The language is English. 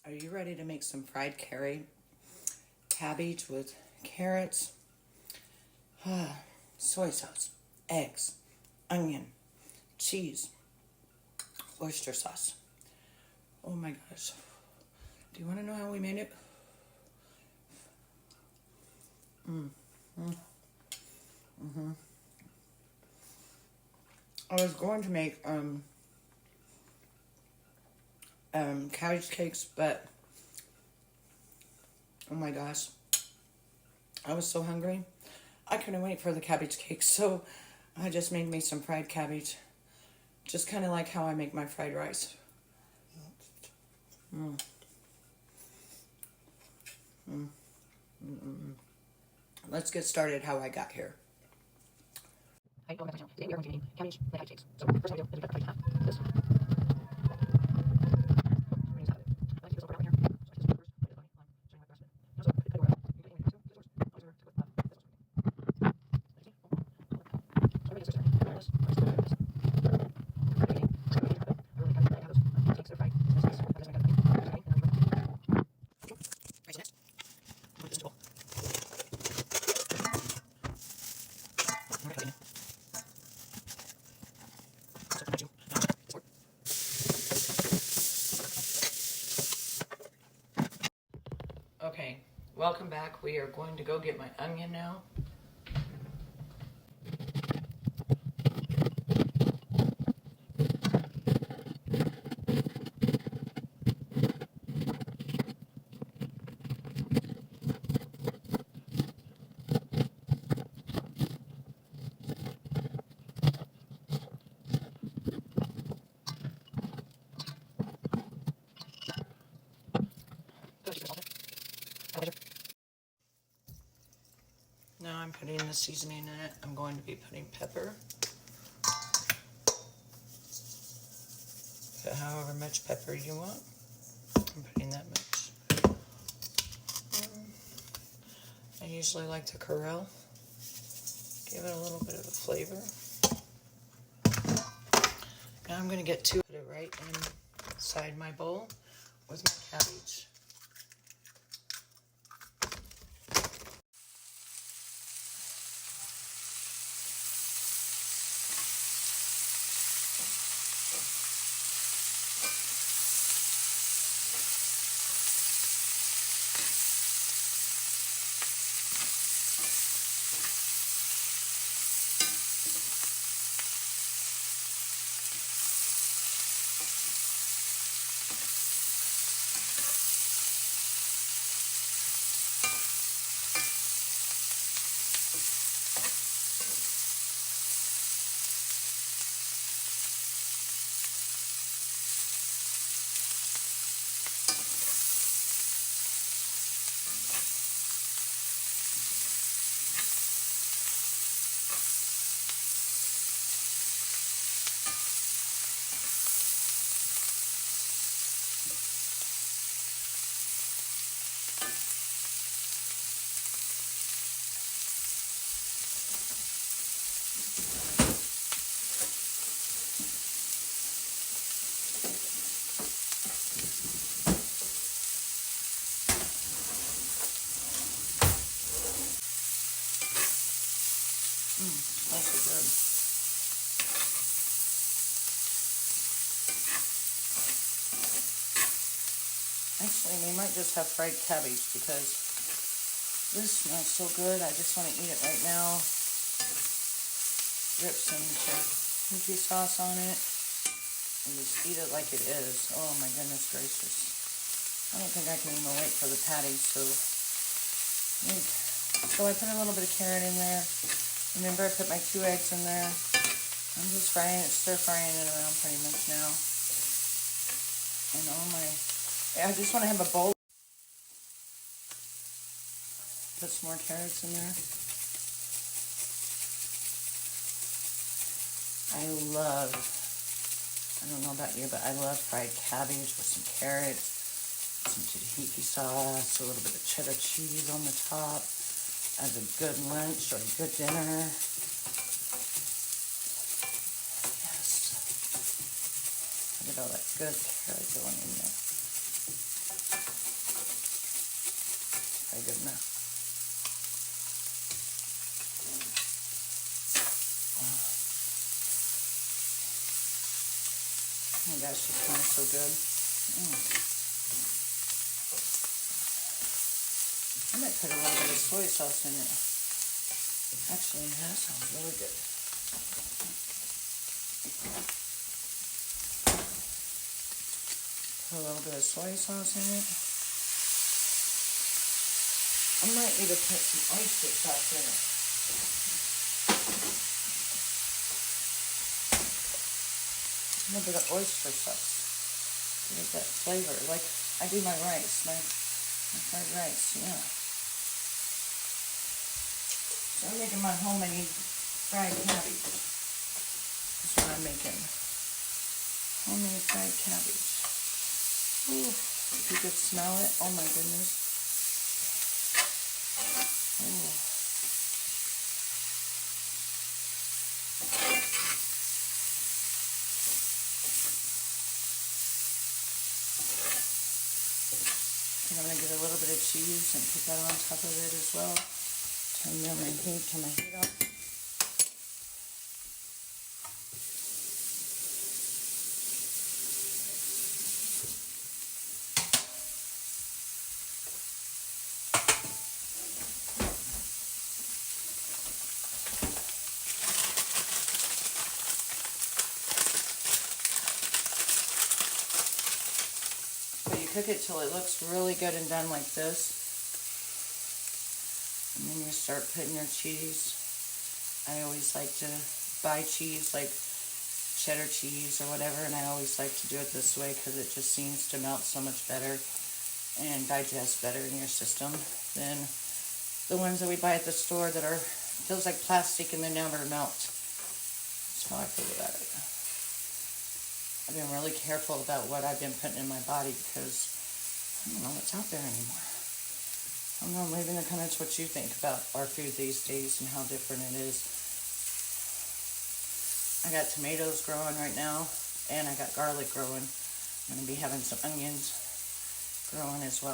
Are you ready to make some fried cabbage with carrots, soy sauce, eggs, onion, cheese, oyster sauce? Oh my gosh. Do you want to know how we made it? I was going to make cabbage cakes, but oh my gosh, I was so hungry. I couldn't wait for the cabbage cakes, so I just made me some fried cabbage, just kind of like how I make my fried rice. Let's get started how I got here. Hi, welcome back to my channel. Today we are going to be making cabbage with cabbage cakes. So first thing we do is we cut the cabbage in half. This. Okay, welcome back. We are going to go get my onion now. Now I'm putting the seasoning in it. I'm going to be putting pepper. Put however much pepper you want. I'm putting that much. I usually like to Corel. Give it a little bit of a flavor. Now I'm going to get to it right inside my bowl with my cabbage. That's good. Actually, we might just have fried cabbage because this smells so good. I just want to eat it right now. Drip some kimchi sauce on it and just eat it like it is. Oh my goodness gracious. I don't think I can even wait for the patty. So I put a little bit of carrot in there. Remember, I put my 2 eggs in there. I'm just frying it, stir frying it around pretty much now. And I just want to have a bowl. Put some more carrots in there. I don't know about you, but I love fried cabbage with some carrots, some tahini sauce, a little bit of cheddar cheese on the top as a good lunch or a good dinner. Yes. Look at all that good carrot going in there. probably good enough. Oh my gosh, it smells so good. I might put a little bit of soy sauce in it. Actually, that sounds really good. Put a little bit of soy sauce in it. I might need to put some oyster sauce in it. A little bit of oyster sauce to get that flavor. Like I do my rice, my fried rice, yeah. So I'm making my homemade fried cabbage. That's what I'm making. Homemade fried cabbage. Ooh, if you could smell it, oh my goodness. Ooh. I'm going to get a little bit of cheese and put that on top of it as well. Turn down my heat off. Cook it till it looks really good and done like this, and then you start putting your cheese. I always like to buy cheese like cheddar cheese or whatever, and I always like to do it this way because it just seems to melt so much better and digest better in your system than the ones that we buy at the store that feels like plastic and they never melt. That's how I feel about it. I've been really careful about what I've been putting in my body because I don't know what's out there anymore. I don't know, leave in the comments what you think about our food these days and how different it is. I got tomatoes growing right now, and I got garlic growing. I'm going to be having some onions growing as well.